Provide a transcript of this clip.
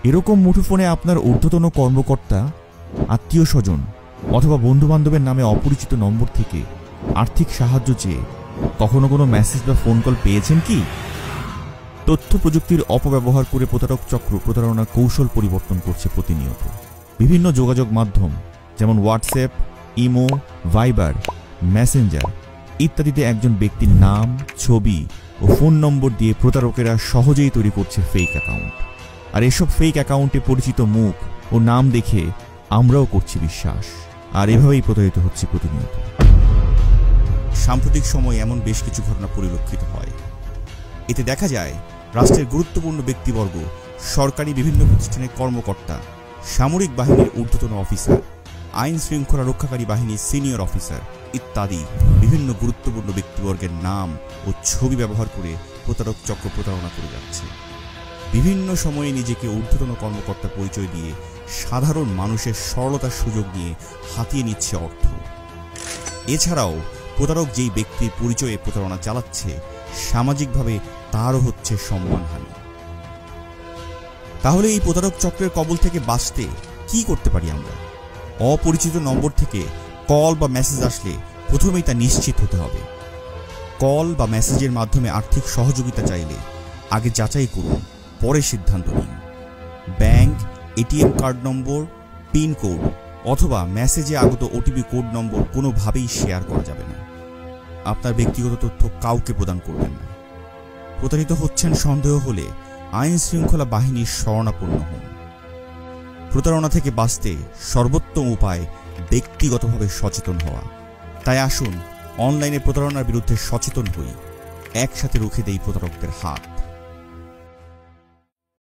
এরকম মুঠোফোনে আপনার ঊর্ধ্বতন কর্মকর্তা, আত্মীয় স্বজন অথবা বন্ধুবান্ধবের নামে অপরিচিত নম্বর থেকে আর্থিক সাহায্য চেয়ে কখনো কোনো মেসেজ বা ফোন কল পেয়েছেন কি? তথ্য প্রযুক্তির অপব্যবহার করে প্রতারক চক্র প্রতারণার কৌশল পরিবর্তন করছে প্রতিনিয়ত। বিভিন্ন যোগাযোগ মাধ্যম যেমন হোয়াটসঅ্যাপ, ইমো, ভাইবার, মেসেঞ্জার ইত্যাদিতে একজন ব্যক্তির নাম, ছবি ও ফোন নম্বর দিয়ে প্রতারকেরা সহজেই তৈরি করছে ফেক অ্যাকাউন্ট। আর এসব ফেক অ্যাকাউন্টে পরিচিত মুখ ও নাম দেখে আমরাও করছি বিশ্বাস, আর এভাবেই প্রতারিত হচ্ছে প্রতিনিয়ত। সাম্প্রতিক সময়ে এমন বেশ কিছু ঘটনা পরিলক্ষিত হয়। এতে দেখা যায় রাষ্ট্রের গুরুত্বপূর্ণ ব্যক্তিবর্গ, সরকারি বিভিন্ন প্রতিষ্ঠানের কর্মকর্তা, সামরিক বাহিনীর ঊর্ধ্বতন অফিসার, আইন শৃঙ্খলা রক্ষাকারী বাহিনীর সিনিয়র অফিসার ইত্যাদি বিভিন্ন গুরুত্বপূর্ণ ব্যক্তিবর্গের নাম ও ছবি ব্যবহার করে প্রতারক চক্র প্রতারণা করে যাচ্ছে। বিভিন্ন সময়ে নিজেকে ঊর্ধ্বতন কর্মকর্তা পরিচয় দিয়ে সাধারণ মানুষের সরলতার সুযোগ নিয়ে হাতিয়ে নিচ্ছে অর্থ। এছাড়াও প্রতারক যেই ব্যক্তির পরিচয়ে প্রতারণা চালাচ্ছে, সামাজিকভাবে তারও হচ্ছে সম্মানহানি। তাহলে এই প্রতারক চক্রের কবল থেকে বাঁচতে কি করতে পারি আমরা? অপরিচিত নম্বর থেকে কল বা মেসেজ আসলে প্রথমেই তা নিশ্চিত হতে হবে। কল বা মেসেজের মাধ্যমে আর্থিক সহযোগিতা চাইলে আগে যাচাই করুন, পরে সিদ্ধান্ত নিন। ব্যাংক, এটিএম কার্ড নম্বর, পিন কোড অথবা মেসেজে আগত ওটিপি কোড নম্বর কোনোভাবেই শেয়ার করা যাবে না। আপনার ব্যক্তিগত তথ্য কাউকে প্রদান করবেন না। প্রতারিত হচ্ছেন সন্দেহ হলে আইন শৃঙ্খলা বাহিনীর শরণাপন্ন হন। প্রতারণা থেকে বাঁচতে সর্বোত্তম উপায় ব্যক্তিগতভাবে সচেতন হওয়া। তাই আসুন অনলাইনে প্রতারণার বিরুদ্ধে সচেতন হই, একসাথে রুখে দেই প্রতারকদের হাত।